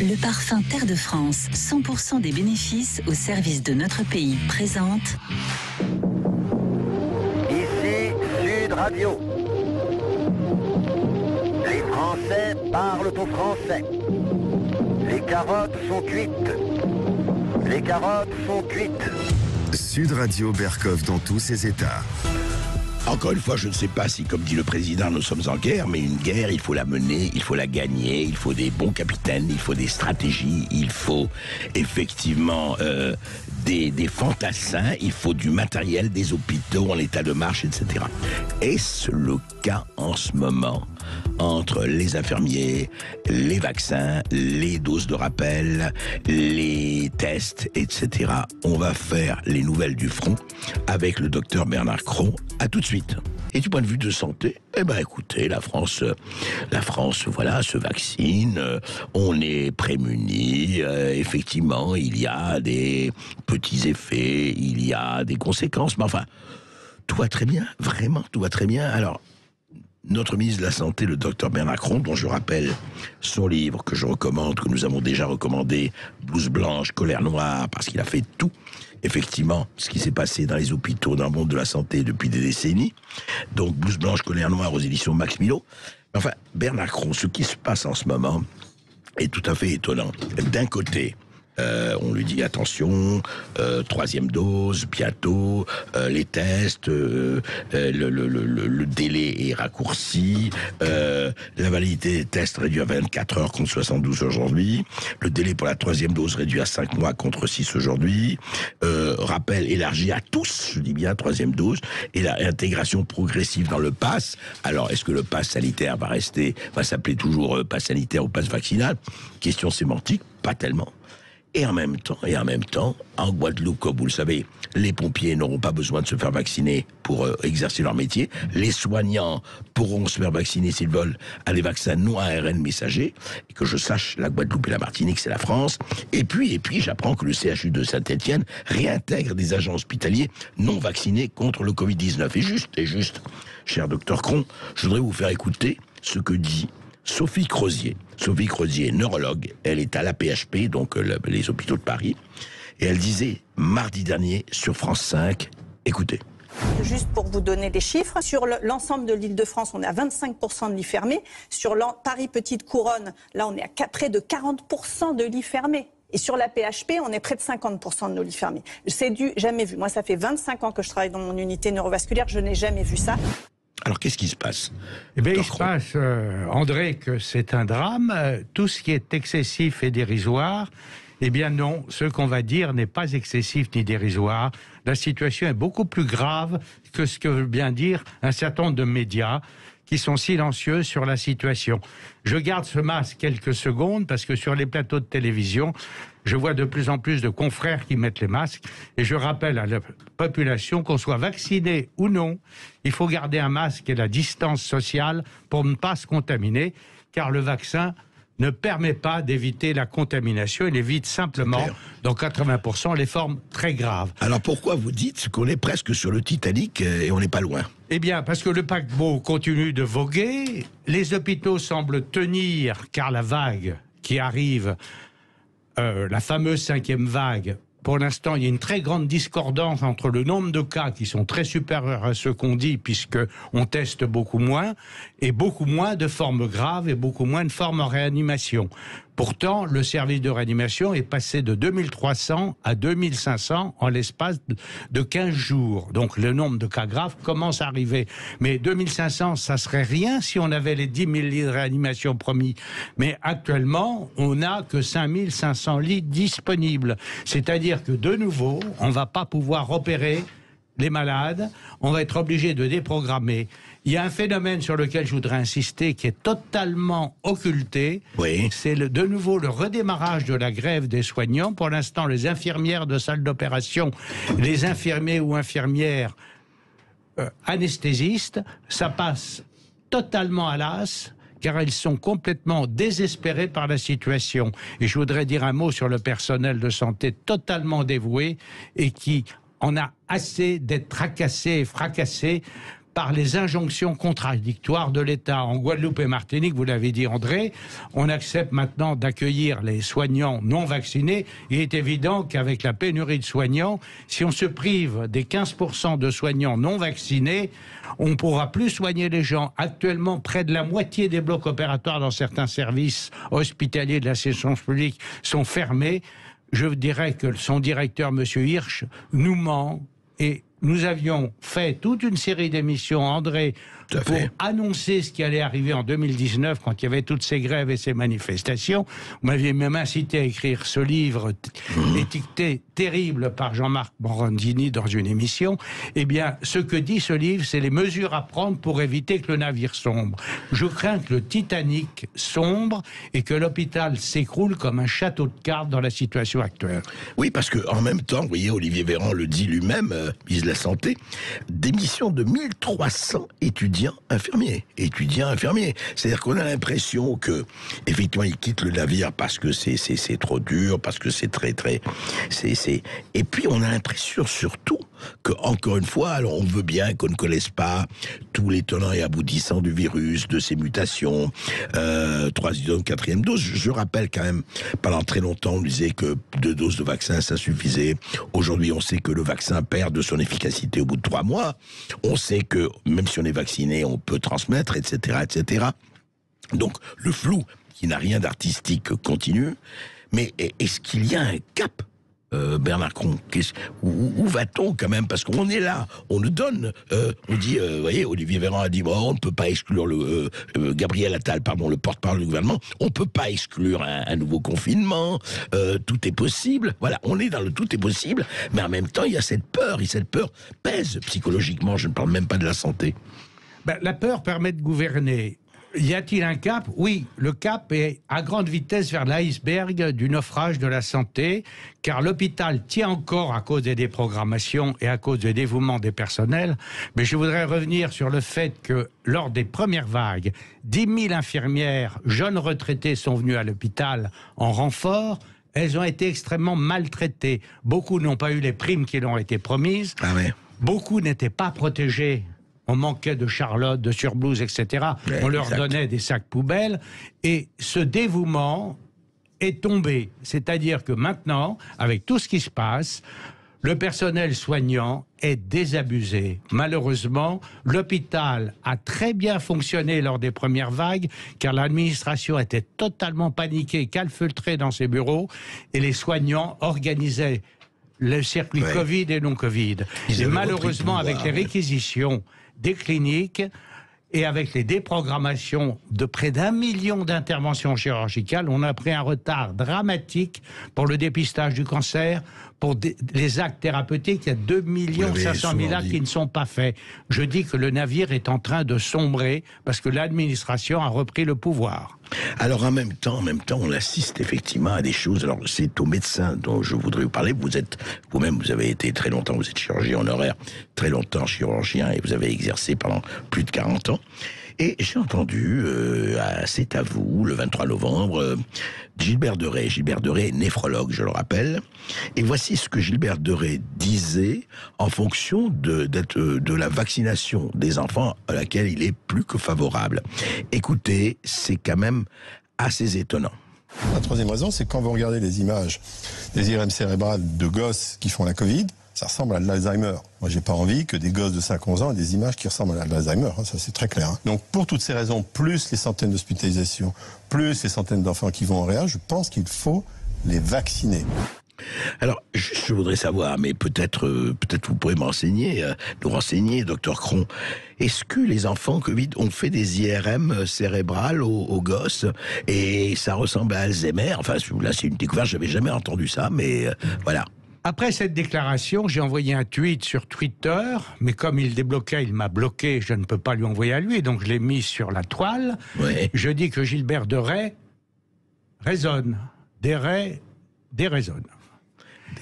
Le parfum Terre de France, 100% des bénéfices au service de notre pays, présente... Ici Sud Radio. Les Français parlent au français. Les carottes sont cuites. Les carottes sont cuites. Sud Radio Berkov dans tous ses états. Encore une fois, je ne sais pas si, comme dit le président, nous sommes en guerre, mais une guerre, il faut la mener, il faut la gagner, il faut des bons capitaines, il faut des stratégies, il faut effectivement des fantassins, il faut du matériel, des hôpitaux en état de marche, etc. Est-ce le cas en ce moment entre les infirmiers, les vaccins, les doses de rappel, les tests, etc. On va faire les nouvelles du front avec le docteur Bernard Cron. À tout de suite. Et du point de vue de santé, eh ben écoutez, la France, voilà, se vaccine, on est prémunis, effectivement, il y a des petits effets, il y a des conséquences, mais enfin, tout va très bien, vraiment, tout va très bien. Alors, notre ministre de la Santé, le docteur Bernard Cron, dont je rappelle son livre que je recommande, que nous avons déjà recommandé, Blouse blanche, colère noire, parce qu'il a fait tout, effectivement, ce qui s'est passé dans les hôpitaux, dans le monde de la santé depuis des décennies. Donc, Blouse blanche, colère noire aux éditions Max Milo. Enfin, Bernard Cron, ce qui se passe en ce moment est tout à fait étonnant. D'un côté, on lui dit attention, troisième dose, bientôt, les tests, le délai est raccourci, la validité des tests réduite à 24 heures contre 72 aujourd'hui, le délai pour la troisième dose réduit à 5 mois contre 6 aujourd'hui, rappel élargi à tous, je dis bien troisième dose, et l'intégration progressive dans le pass. Alors, est-ce que le pass sanitaire va s'appeler toujours pass sanitaire ou pass vaccinal? Question sémantique, pas tellement. Et en même temps, en Guadeloupe, comme vous le savez, les pompiers n'auront pas besoin de se faire vacciner pour exercer leur métier. Les soignants pourront se faire vacciner s'ils veulent à des vaccins non ARN messagers. Et que je sache, la Guadeloupe et la Martinique, c'est la France. Et puis, j'apprends que le CHU de Saint-Étienne réintègre des agents hospitaliers non vaccinés contre le Covid-19. Et juste, cher docteur Cron, je voudrais vous faire écouter ce que dit Sophie Crozier, neurologue, elle est à l'AP-HP, donc les hôpitaux de Paris, et elle disait mardi dernier sur France 5, écoutez. Juste pour vous donner des chiffres, sur l'ensemble de l'Île-de-France, on est à 25% de lits fermés. Sur Paris Petite Couronne, là on est à près de 40% de lits fermés. Et sur la PHP, on est près de 50% de nos lits fermés. C'est jamais vu. Moi, ça fait 25 ans que je travaille dans mon unité neurovasculaire, je n'ai jamais vu ça. Alors, qu'est-ce qui se passe? Eh bien, il se passe, André, que c'est un drame. Tout ce qui est excessif et dérisoire, eh bien non, ce qu'on va dire n'est pas excessif ni dérisoire. La situation est beaucoup plus grave que ce que veut bien dire un certain nombre de médias qui sont silencieux sur la situation. Je garde ce masque quelques secondes parce que sur les plateaux de télévision, je vois de plus en plus de confrères qui mettent les masques et je rappelle à la population qu'on soit vacciné ou non, il faut garder un masque et la distance sociale pour ne pas se contaminer car le vaccin ne permet pas d'éviter la contamination, il évite simplement, dans 80%, les formes très graves. Alors pourquoi vous dites qu'on est presque sur le Titanic et on n'est pas loin? Eh bien, parce que le paquebot continue de voguer, les hôpitaux semblent tenir, car la vague qui arrive, la fameuse 5e vague, pour l'instant, il y a une très grande discordance entre le nombre de cas qui sont très supérieurs à ce qu'on dit, puisqu'on teste beaucoup moins, et beaucoup moins de formes graves et beaucoup moins de formes en réanimation. Pourtant, le service de réanimation est passé de 2300 à 2500 en l'espace de 15 jours. Donc le nombre de cas graves commence à arriver. Mais 2500, ça serait rien si on avait les 10 000 lits de réanimation promis. Mais actuellement, on n'a que 5500 lits disponibles. C'est-à-dire que de nouveau, on ne va pas pouvoir opérer les malades, on va être obligé de déprogrammer. Il y a un phénomène sur lequel je voudrais insister qui est totalement occulté. Oui. C'est de nouveau le redémarrage de la grève des soignants. Pour l'instant, les infirmières de salle d'opération, les infirmiers ou infirmières anesthésistes, ça passe totalement à l'as, car ils sont complètement désespérés par la situation. Et je voudrais dire un mot sur le personnel de santé totalement dévoué et qui en a assez d'être tracassé et fracassé par les injonctions contradictoires de l'État. En Guadeloupe et Martinique, vous l'avez dit André, on accepte maintenant d'accueillir les soignants non vaccinés. Il est évident qu'avec la pénurie de soignants, si on se prive des 15% de soignants non vaccinés, on ne pourra plus soigner les gens. Actuellement, près de la moitié des blocs opératoires dans certains services hospitaliers de l'assistance publique sont fermés. Je dirais que son directeur, M. Hirsch, nous ment. Et nous avions fait toute une série d'émissions, André, pour annoncer ce qui allait arriver en 2019, quand il y avait toutes ces grèves et ces manifestations. Vous m'aviez même incité à écrire ce livre étiqueté terrible par Jean-Marc Morandini dans une émission. Eh bien, ce que dit ce livre, c'est les mesures à prendre pour éviter que le navire sombre. Je crains que le Titanic sombre et que l'hôpital s'écroule comme un château de cartes dans la situation actuelle. Oui, parce qu'en même temps, vous voyez, Olivier Véran le dit lui-même, ministre de la Santé, démission de 1300 étudiants infirmiers. C'est-à-dire qu'on a l'impression que, effectivement, ils quittent le navire parce que c'est trop dur, parce que c'est très... Et puis, on a l'impression surtout que, encore une fois, alors on veut bien qu'on ne connaisse pas tous les tenants et aboutissants du virus, de ses mutations, 3e dose, 4e dose. Je rappelle quand même, pendant très longtemps, on disait que 2 doses de vaccin, ça suffisait. Aujourd'hui, on sait que le vaccin perd de son efficacité au bout de 3 mois. On sait que, même si on est vacciné, on peut transmettre, etc., etc. Donc, le flou, qui n'a rien d'artistique, continue. Mais est-ce qu'il y a un cap, Bernard Cron? Où va-t-on quand même? Parce qu'on est là, on nous donne, on dit, vous voyez, Olivier Véran a dit, bon, on ne peut pas exclure Gabriel Attal, pardon, le porte-parole du gouvernement, on ne peut pas exclure un nouveau confinement, tout est possible. Voilà, on est dans le tout est possible, mais en même temps, il y a cette peur, et cette peur pèse psychologiquement, je ne parle même pas de la santé. Ben, la peur permet de gouverner. Y a-t-il un cap? Oui, le cap est à grande vitesse vers l'iceberg du naufrage de la santé, car l'hôpital tient encore à cause des déprogrammations et à cause du dévouement des personnels. Mais je voudrais revenir sur le fait que lors des premières vagues, 10 000 infirmières, jeunes retraitées, sont venues à l'hôpital en renfort. Elles ont été extrêmement maltraitées. Beaucoup n'ont pas eu les primes qui leur ont été promises. Ah ouais. Beaucoup n'étaient pas protégés. On manquait de charlotte, de surblouses, etc. Ouais, on leur donnait des sacs poubelles. Et ce dévouement est tombé. C'est-à-dire que maintenant, avec tout ce qui se passe, le personnel soignant est désabusé. Malheureusement, l'hôpital a très bien fonctionné lors des premières vagues, car l'administration était totalement paniquée, calfeutrée dans ses bureaux, et les soignants organisaient le circuit Covid et non-Covid. Et malheureusement, avec les réquisitions des cliniques et avec les déprogrammations de près d'1 million d'interventions chirurgicales, on a pris un retard dramatique pour le dépistage du cancer, pour les actes thérapeutiques. Il y a 2 500 000 actes qui ne sont pas faits. Je dis que le navire est en train de sombrer parce que l'administration a repris le pouvoir. Alors en même temps, on assiste effectivement à des choses. Alors c'est aux médecins dont je voudrais vous parler. Vous êtes vous-même, vous avez été très longtemps, vous êtes chirurgien honoraire, très longtemps chirurgien, et vous avez exercé pendant plus de 40 ans. Et j'ai entendu, c'est à vous, le 23 novembre, Gilbert Deray. Gilbert Deray est néphrologue, je le rappelle. Et voici ce que Gilbert Deray disait en fonction de la vaccination des enfants à laquelle il est plus que favorable. Écoutez, c'est quand même assez étonnant. La troisième raison, c'est quand vous regardez les images des IRM cérébrales de gosses qui font la Covid, ça ressemble à de l'Alzheimer. Moi, j'ai pas envie que des gosses de 5-11 ans aient des images qui ressemblent à de l'Alzheimer. Ça, c'est très clair. Donc, pour toutes ces raisons, plus les centaines d'hospitalisations, plus les centaines d'enfants qui vont en réa, je pense qu'il faut les vacciner. Alors, je voudrais savoir, mais peut-être vous pourrez nous renseigner, docteur Cron. Est-ce que les enfants Covid ont fait des IRM cérébrales aux gosses et ça ressemble à Alzheimer? Enfin, là, c'est une découverte, j'avais jamais entendu ça, mais voilà. Après cette déclaration, j'ai envoyé un tweet sur Twitter, mais comme il débloquait, il m'a bloqué, je ne peux pas lui envoyer à lui, donc je l'ai mis sur la toile. Ouais. Je dis que Gilbert Deray raisonne, déraisonne.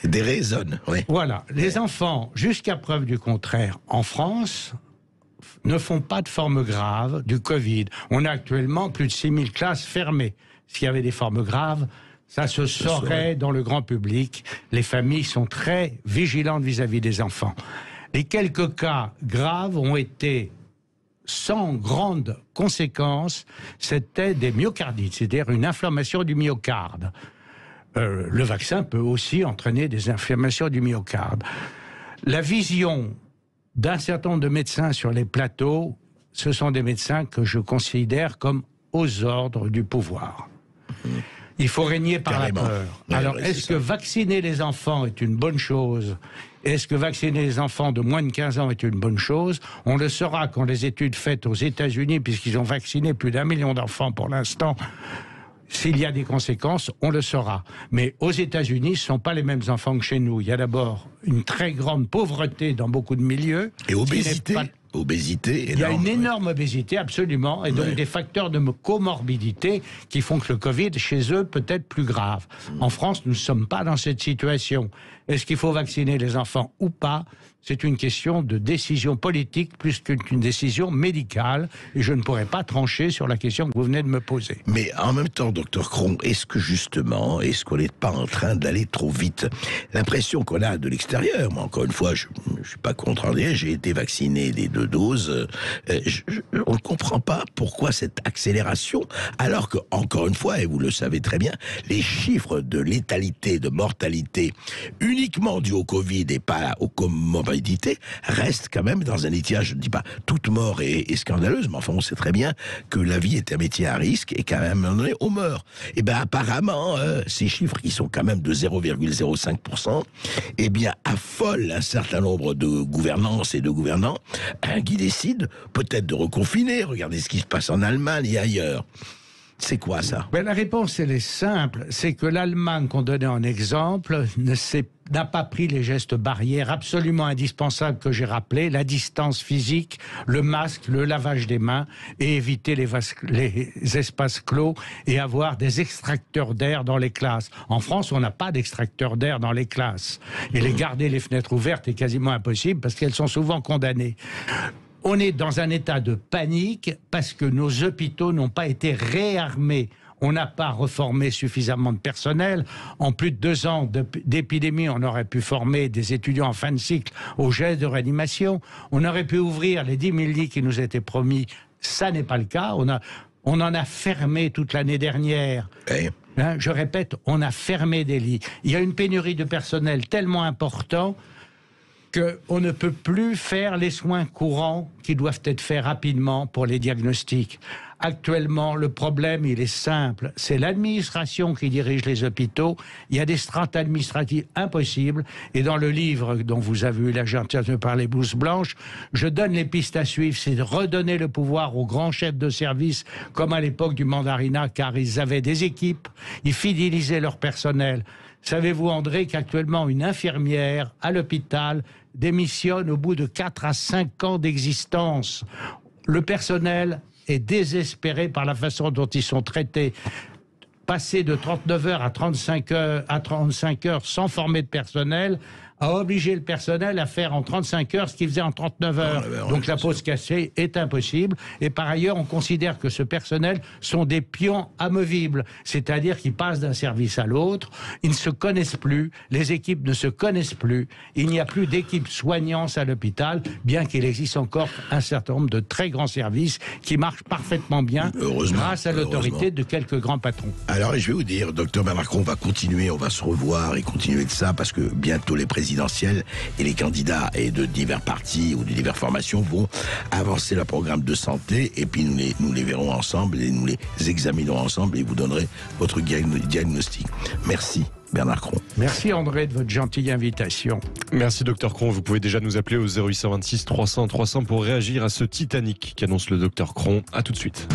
Déraisonne, oui. Voilà, les enfants, jusqu'à preuve du contraire, en France, ne font pas de forme grave du Covid. On a actuellement plus de 6000 classes fermées. S'il y avait des formes graves, ça se saurait dans le grand public. Les familles sont très vigilantes vis-à-vis des enfants. Les quelques cas graves ont été sans grande conséquence, c'était des myocardites, c'est-à-dire une inflammation du myocarde. Le vaccin peut aussi entraîner des inflammations du myocarde. La vision d'un certain nombre de médecins sur les plateaux, ce sont des médecins que je considère comme aux ordres du pouvoir. Il faut régner par la peur. Alors, est-ce que vacciner les enfants est une bonne chose ? Est-ce que vacciner les enfants de moins de 15 ans est une bonne chose ? On le saura quand les études faites aux États-Unis, puisqu'ils ont vacciné plus d'1 million d'enfants pour l'instant, s'il y a des conséquences, on le saura. Mais aux États-Unis, ce ne sont pas les mêmes enfants que chez nous. Il y a d'abord une très grande pauvreté dans beaucoup de milieux. Et obésité. Obésité énorme. Il y a une énorme obésité, absolument, et donc des facteurs de comorbidité qui font que le Covid, chez eux, peut être plus grave. En France, nous ne sommes pas dans cette situation. Est-ce qu'il faut vacciner les enfants ou pas ? C'est une question de décision politique plus qu'une décision médicale, et je ne pourrais pas trancher sur la question que vous venez de me poser. Mais en même temps, docteur Cron, est-ce qu'on n'est pas en train d'aller trop vite ? L'impression qu'on a de l'extérieur, moi encore une fois, je ne suis pas contrarié, j'ai été vacciné des 2 doses, on ne comprend pas pourquoi cette accélération, alors que, encore une fois, et vous le savez très bien, les chiffres de létalité, de mortalité, uniquement dus au Covid et pas aux comorbidités, reste quand même dans un étiage. Je ne dis pas toute mort est scandaleuse, mais enfin on sait très bien que la vie est un métier à risque et qu'à un moment donné on meurt. Et bien apparemment ces chiffres qui sont quand même de 0,05%, eh bien affolent un certain nombre de gouvernances et de gouvernants qui décident peut-être de reconfiner. Regardez ce qui se passe en Allemagne et ailleurs. C'est quoi ça ? La réponse, elle est simple. C'est que l'Allemagne qu'on donnait en exemple n'a pas pris les gestes barrières absolument indispensables que j'ai rappelés, la distance physique, le masque, le lavage des mains, et éviter les espaces clos et avoir des extracteurs d'air dans les classes. En France, on n'a pas d'extracteurs d'air dans les classes. Et garder les fenêtres ouvertes est quasiment impossible parce qu'elles sont souvent condamnées. On est dans un état de panique parce que nos hôpitaux n'ont pas été réarmés. On n'a pas reformé suffisamment de personnel. En plus de 2 ans d'épidémie, on aurait pu former des étudiants en fin de cycle aux gestes de réanimation. On aurait pu ouvrir les 10 000 lits qui nous étaient promis. Ça n'est pas le cas. On en a fermé toute l'année dernière. Je répète, on a fermé des lits. Il y a une pénurie de personnel tellement importante qu'on ne peut plus faire les soins courants qui doivent être faits rapidement pour les diagnostics. Actuellement, le problème, il est simple. C'est l'administration qui dirige les hôpitaux. Il y a des strates administratives impossibles. Et dans le livre dont vous avez eu la gentillesse de me parler, Blouse Blanche, je donne les pistes à suivre. C'est de redonner le pouvoir aux grands chefs de service, comme à l'époque du mandarinat, car ils avaient des équipes, ils fidélisaient leur personnel. Savez-vous, André, qu'actuellement, une infirmière à l'hôpital démissionne au bout de 4 à 5 ans d'existence. Le personnel est désespéré par la façon dont ils sont traités. Passer de 39 heures à 35 heures sans former de personnel a obligé le personnel à faire en 35 heures ce qu'il faisait en 39 heures. Donc la pause cassée est impossible. Et par ailleurs, on considère que ce personnel sont des pions amovibles, c'est-à-dire qu'ils passent d'un service à l'autre, ils ne se connaissent plus, les équipes ne se connaissent plus, il n'y a plus d'équipe soignance à l'hôpital, bien qu'il existe encore un certain nombre de très grands services qui marchent parfaitement bien grâce à l'autorité de quelques grands patrons. Alors, je vais vous dire, docteur Bernard Cron, on va continuer, on va se revoir et continuer de ça, parce que bientôt les présidentielles et les candidats et de divers partis ou de diverses formations vont avancer leur programme de santé, et puis nous les verrons ensemble et nous les examinerons ensemble et vous donnerez votre diagnostic. Merci Bernard Cron. Merci André de votre gentille invitation. Merci docteur Cron, vous pouvez déjà nous appeler au 0826 300 300 pour réagir à ce Titanic qu'annonce le docteur Cron. À tout de suite.